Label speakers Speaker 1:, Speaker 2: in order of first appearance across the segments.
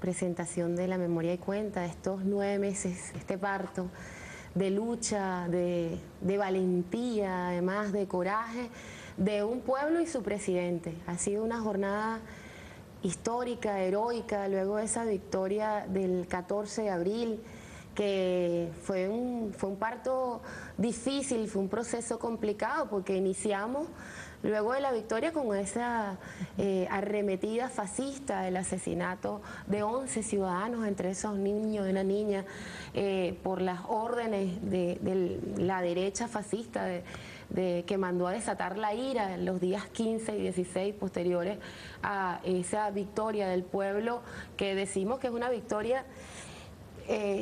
Speaker 1: presentación de la memoria y cuenta de estos 9 meses, este parto de lucha, de valentía, además de coraje, de un pueblo y su presidente. Ha sido una jornada histórica, heroica, luego de esa victoria del 14 de abril, que fue un parto difícil, fue un proceso complicado, porque iniciamos luego de la victoria con esa arremetida fascista, el asesinato de 11 ciudadanos, entre esos niños y una niña, por las órdenes de la derecha fascista que mandó a desatar la ira en los días 15 y 16 posteriores a esa victoria del pueblo, que decimos que es una victoria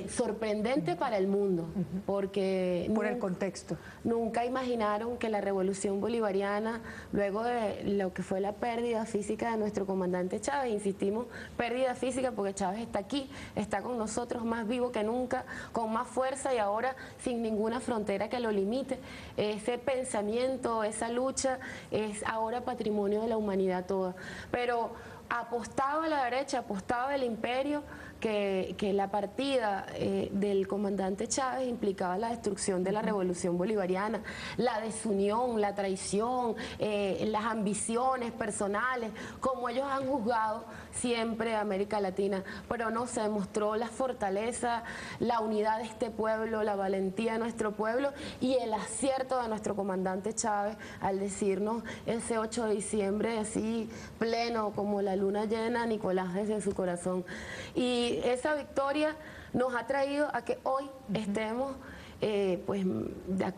Speaker 1: sorprendente para el mundo, porque
Speaker 2: por el contexto.
Speaker 1: Nunca imaginaron que la revolución bolivariana, luego de lo que fue la pérdida física de nuestro comandante Chávez, insistimos, pérdida física porque Chávez está aquí, está con nosotros, más vivo que nunca, con más fuerza y ahora sin ninguna frontera que lo limite. Ese pensamiento, esa lucha es ahora patrimonio de la humanidad toda. Pero apostaba la derecha, apostaba el imperio, que la partida del comandante Chávez implicaba la destrucción de la revolución bolivariana, la desunión, la traición, las ambiciones personales, como ellos han juzgado siempre a América Latina, pero no, se demostró la fortaleza, la unidad de este pueblo, la valentía de nuestro pueblo y el acierto de nuestro comandante Chávez al decirnos ese 8 de diciembre así pleno como la luna llena, Nicolás desde su corazón. Y esa victoria nos ha traído a que hoy estemos pues ya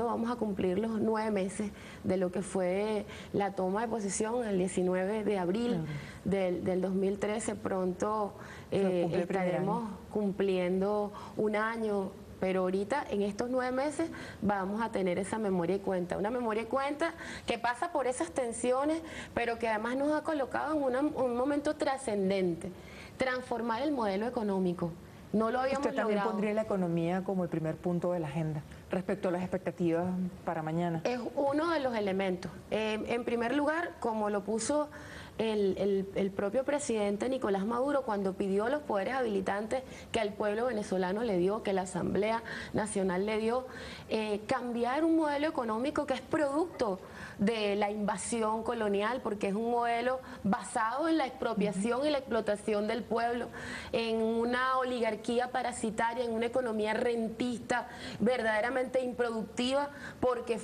Speaker 1: vamos a cumplir los 9 meses de lo que fue la toma de posesión el 19 de abril del 2013. Pronto estaremos cumpliendo un año. Pero ahorita, en estos 9 meses, vamos a tener esa memoria y cuenta. Una memoria y cuenta que pasa por esas tensiones, pero que además nos ha colocado en un momento trascendente. Transformar el modelo económico. No lo habíamos
Speaker 2: Usted también
Speaker 1: logrado.
Speaker 2: pondría la economía como el primer punto de la agenda respecto a las expectativas para mañana.
Speaker 1: Es uno de los elementos. En primer lugar, como lo puso el propio presidente Nicolás Maduro cuando pidió los poderes habilitantes que al pueblo venezolano le dio, que la Asamblea Nacional le dio, cambiar un modelo económico que es producto de la invasión colonial, porque es un modelo basado en la expropiación y la explotación del pueblo, en una oligarquía parasitaria, en una economía rentista verdaderamente improductiva, porque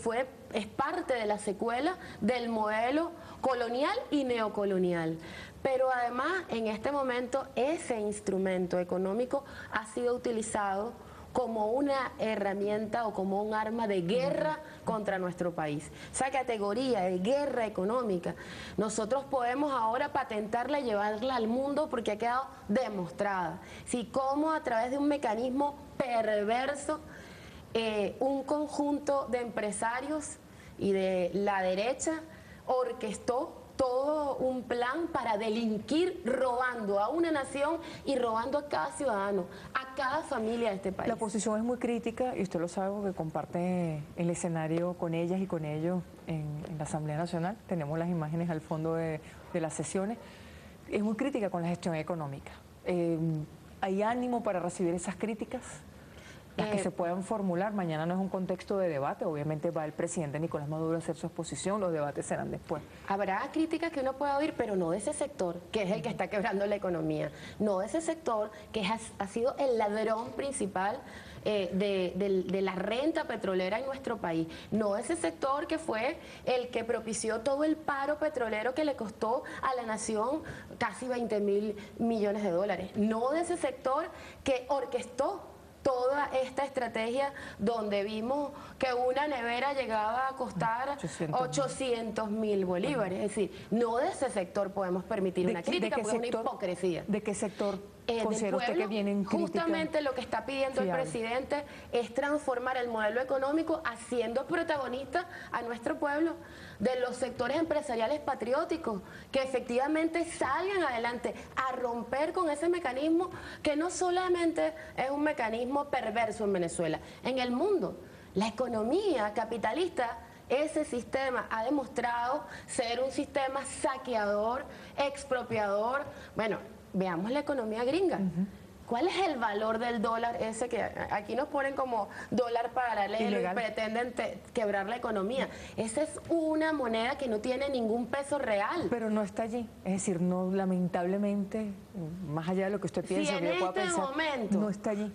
Speaker 1: es parte de la secuela del modelo colonial y neocolonial. Pero además, en este momento, ese instrumento económico ha sido utilizado como una herramienta o como un arma de guerra contra nuestro país. Esa categoría de guerra económica, nosotros podemos ahora patentarla y llevarla al mundo porque ha quedado demostrada. Si cómo a través de un mecanismo perverso, un conjunto de empresarios y de la derecha orquestó todo un plan para delinquir robando a una nación y robando a cada ciudadano, a cada familia de este país.
Speaker 2: La oposición es muy crítica y usted lo sabe porque comparte el escenario con ellas y con ellos en la Asamblea Nacional. Tenemos las imágenes al fondo de las sesiones. Es muy crítica con la gestión económica. ¿Hay ánimo para recibir esas críticas? Las que se puedan formular. Mañana no es un contexto de debate, obviamente va el presidente Nicolás Maduro a hacer su exposición, los debates serán después.
Speaker 1: Habrá críticas que uno pueda oír, pero no de ese sector, que es el que está quebrando la economía, no de ese sector que ha sido el ladrón principal de la renta petrolera en nuestro país, no de ese sector que fue el que propició todo el paro petrolero que le costó a la nación casi 20.000 millones de dólares, no de ese sector que orquestó toda esta estrategia donde vimos que una nevera llegaba a costar 800.000 bolívares. Es decir, no de ese sector podemos permitir una crítica porque es una hipocresía.
Speaker 2: ¿De qué sector considera usted que vienen críticas?
Speaker 1: Justamente lo que está pidiendo el presidente es transformar el modelo económico haciendo protagonista a nuestro pueblo, de los sectores empresariales patrióticos, que efectivamente salgan adelante a romper con ese mecanismo que no solamente es un mecanismo perverso en Venezuela, en el mundo. La economía capitalista, ese sistema ha demostrado ser un sistema saqueador, expropiador. Bueno, veamos la economía gringa. ¿Cuál es el valor del dólar ese que aquí nos ponen como dólar paralelo y pretenden quebrar la economía? Esa es una moneda que no tiene ningún peso real.
Speaker 2: Pero no está allí. Es decir, no, lamentablemente, más allá de lo que usted piensa,
Speaker 1: si en este momento
Speaker 2: no está allí.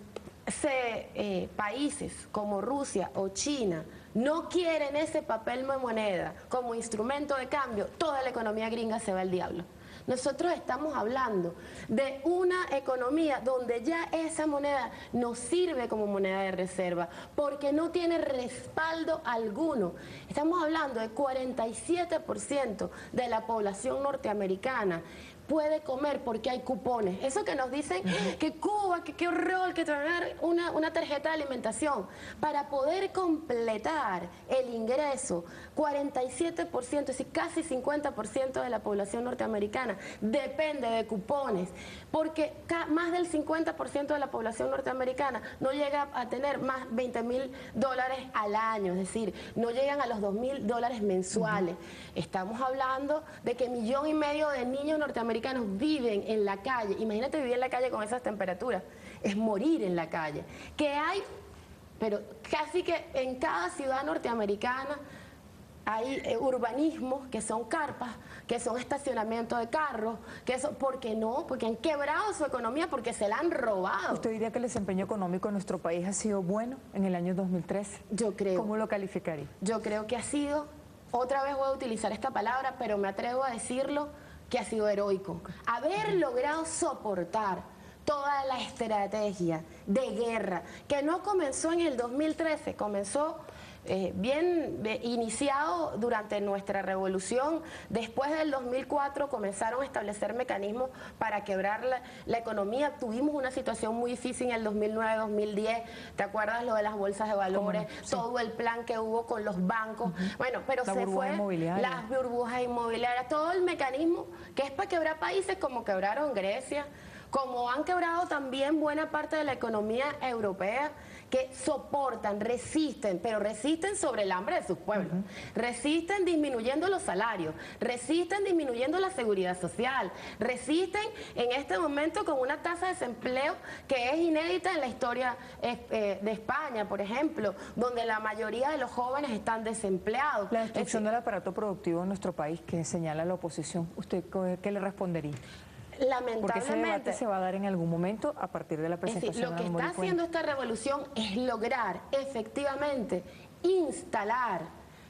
Speaker 1: Países como Rusia o China no quieren ese papel de moneda como instrumento de cambio, toda la economía gringa se va al diablo. Nosotros estamos hablando de una economía donde ya esa moneda no sirve como moneda de reserva porque no tiene respaldo alguno. Estamos hablando de 47% de la población norteamericana puede comer porque hay cupones. Eso que nos dicen que Cuba, que qué horror, que traer una tarjeta de alimentación. Para poder completar el ingreso, 47%, es decir, casi 50% de la población norteamericana depende de cupones, porque más del 50% de la población norteamericana no llega a tener más $20.000 al año, es decir, no llegan a los $2.000 mensuales. Estamos hablando de que 1,5 millones de niños norteamericanos viven en la calle. Imagínate vivir en la calle con esas temperaturas. Es morir en la calle. Que hay, pero casi que en cada ciudad norteamericana hay urbanismos que son carpas, que son estacionamientos de carros, que eso, ¿por qué no? Porque han quebrado su economía, porque se la han robado.
Speaker 2: ¿Usted diría que el desempeño económico en nuestro país ha sido bueno en el año 2013?
Speaker 1: Yo creo.
Speaker 2: ¿Cómo lo calificaría?
Speaker 1: Yo creo que ha sido, otra vez voy a utilizar esta palabra, pero me atrevo a decirlo, que ha sido heroico. Haber logrado soportar toda la estrategia de guerra, que no comenzó en el 2013, comenzó iniciado durante nuestra revolución. Después del 2004 comenzaron a establecer mecanismos para quebrar la economía. Tuvimos una situación muy difícil en el 2009-2010, ¿te acuerdas lo de las bolsas de valores? Sí. Todo el plan que hubo con los bancos, bueno, pero se fue las burbujas inmobiliarias, todo el mecanismo que es para quebrar países como quebraron Grecia, como han quebrado también buena parte de la economía europea, que soportan, resisten, pero resisten sobre el hambre de sus pueblos, resisten disminuyendo los salarios, resisten disminuyendo la seguridad social, resisten en este momento con una tasa de desempleo que es inédita en la historia de España, por ejemplo, donde la mayoría de los jóvenes están desempleados.
Speaker 2: La destrucción del aparato productivo en nuestro país que señala la oposición, ¿usted qué le respondería?
Speaker 1: Lamentablemente,
Speaker 2: porque ese debate se va a dar en algún momento a partir de la presentación.
Speaker 1: Lo que está haciendo esta revolución es lograr efectivamente instalar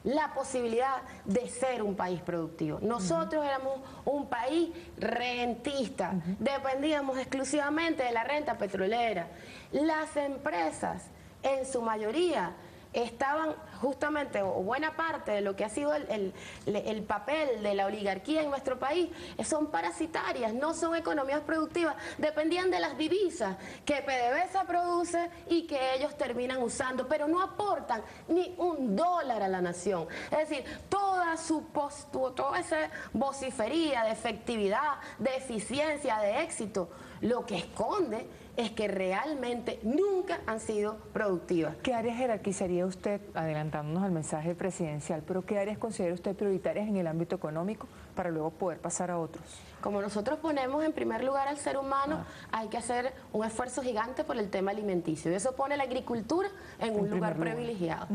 Speaker 1: la posibilidad de ser un país productivo. Nosotros éramos un país rentista, dependíamos exclusivamente de la renta petrolera. Las empresas, en su mayoría, estaban justamente, o buena parte de lo que ha sido el papel de la oligarquía en nuestro país, son parasitarias, no son economías productivas, dependían de las divisas que PDVSA produce y que ellos terminan usando, pero no aportan ni $1 a la nación. Es decir, toda esa vocifería de efectividad, de eficiencia, de éxito, lo que esconde es que realmente nunca han sido productivas.
Speaker 2: ¿Qué áreas jerarquizaría usted, adelantándonos al mensaje presidencial, pero qué áreas considera usted prioritarias en el ámbito económico para luego poder pasar a otros?
Speaker 1: Como nosotros ponemos en primer lugar al ser humano, hay que hacer un esfuerzo gigante por el tema alimenticio. Y eso pone la agricultura en un lugar privilegiado.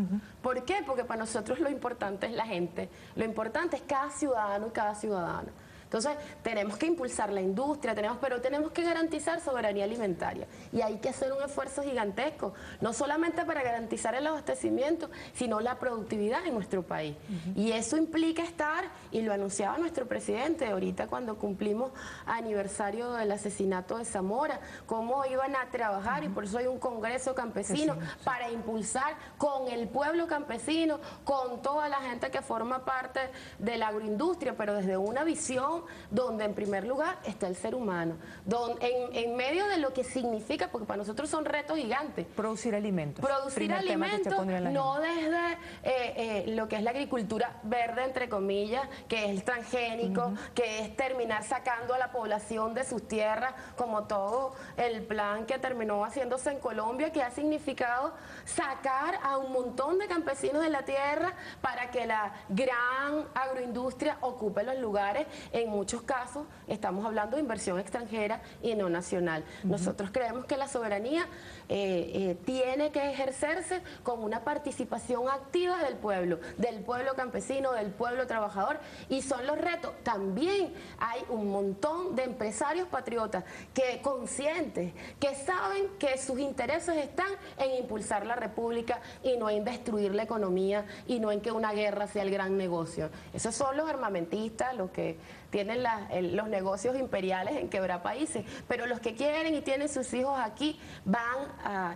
Speaker 1: ¿Por qué? Porque para nosotros lo importante es la gente, lo importante es cada ciudadano y cada ciudadana. Entonces, tenemos que impulsar la industria, pero tenemos que garantizar soberanía alimentaria. Y hay que hacer un esfuerzo gigantesco, no solamente para garantizar el abastecimiento, sino la productividad en nuestro país. Y eso implica estar, y lo anunciaba nuestro presidente ahorita cuando cumplimos aniversario del asesinato de Zamora, cómo iban a trabajar, y por eso hay un congreso campesino, para impulsar con el pueblo campesino, con toda la gente que forma parte de la agroindustria, pero desde una visión donde en primer lugar está el ser humano, en medio de lo que significa, porque para nosotros son retos gigantes.
Speaker 2: Producir alimentos.
Speaker 1: Producir alimentos, no desde lo que es la agricultura verde, entre comillas, que es transgénico, que es terminar sacando a la población de sus tierras, como todo el plan que terminó haciéndose en Colombia, que ha significado sacar a un montón de campesinos de la tierra para que la gran agroindustria ocupe los lugares en en muchos casos estamos hablando de inversión extranjera y no nacional. Nosotros creemos que la soberanía tiene que ejercerse con una participación activa del pueblo campesino, del pueblo trabajador, y son los retos. También hay un montón de empresarios patriotas que conscientes, que saben que sus intereses están en impulsar la república y no en destruir la economía y no en que una guerra sea el gran negocio. Esos son los armamentistas, los que tienen los negocios imperiales en quebrar países, pero los que quieren y tienen sus hijos aquí van a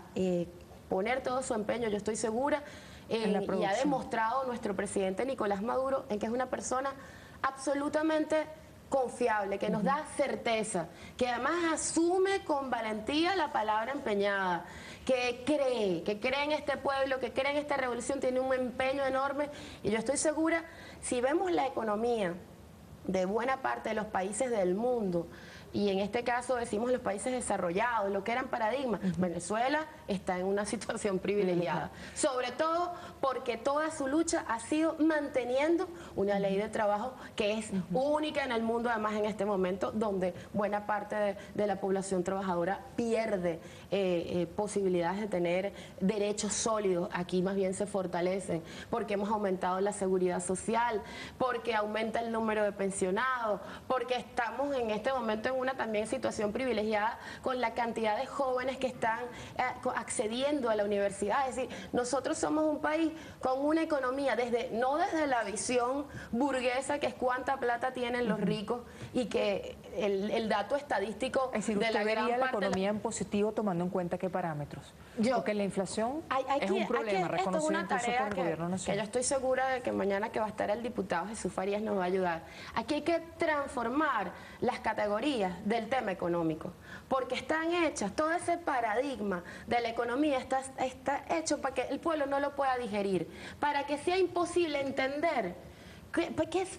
Speaker 1: poner todo su empeño, yo estoy segura, y ha demostrado nuestro presidente Nicolás Maduro en que es una persona absolutamente confiable, que nos da certeza, que además asume con valentía la palabra empeñada, que cree en este pueblo, que cree en esta revolución, tiene un empeño enorme, y yo estoy segura, si vemos la economía de buena parte de los países del mundo, y en este caso decimos los países desarrollados, lo que eran paradigmas, Venezuela está en una situación privilegiada, sobre todo porque toda su lucha ha sido manteniendo una ley de trabajo que es única en el mundo, además en este momento donde buena parte de la población trabajadora pierde posibilidades de tener derechos sólidos. Aquí más bien se fortalecen porque hemos aumentado la seguridad social, porque aumenta el número de pensionados, porque estamos en este momento en una también situación privilegiada con la cantidad de jóvenes que están accediendo a la universidad. Es decir, nosotros somos un país con una economía no desde la visión burguesa, que es cuánta plata tienen los ricos y que el dato estadístico
Speaker 2: es decir,
Speaker 1: de la gran
Speaker 2: vería la
Speaker 1: parte
Speaker 2: economía en positivo tomando en cuenta qué parámetros. Porque la inflación es un problema reconocido incluso por el gobierno nacional.
Speaker 1: Que yo estoy segura de que mañana que va a estar el diputado Jesús Farías nos va a ayudar. Aquí hay que transformar las categorías del tema económico, porque están hechas, todo ese paradigma de la economía está hecho para que el pueblo no lo pueda digerir, para que sea imposible entender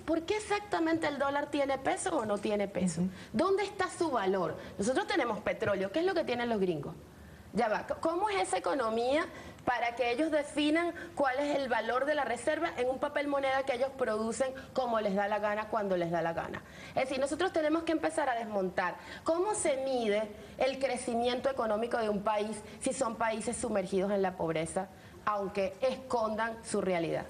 Speaker 1: ¿por qué exactamente el dólar tiene peso o no tiene peso? ¿Dónde está su valor? Nosotros tenemos petróleo, ¿qué es lo que tienen los gringos? Ya va, ¿cómo es esa economía para que ellos definan cuál es el valor de la reserva en un papel moneda que ellos producen como les da la gana, cuando les da la gana? Es decir, nosotros tenemos que empezar a desmontar cómo se mide el crecimiento económico de un país si son países sumergidos en la pobreza, aunque escondan su realidad.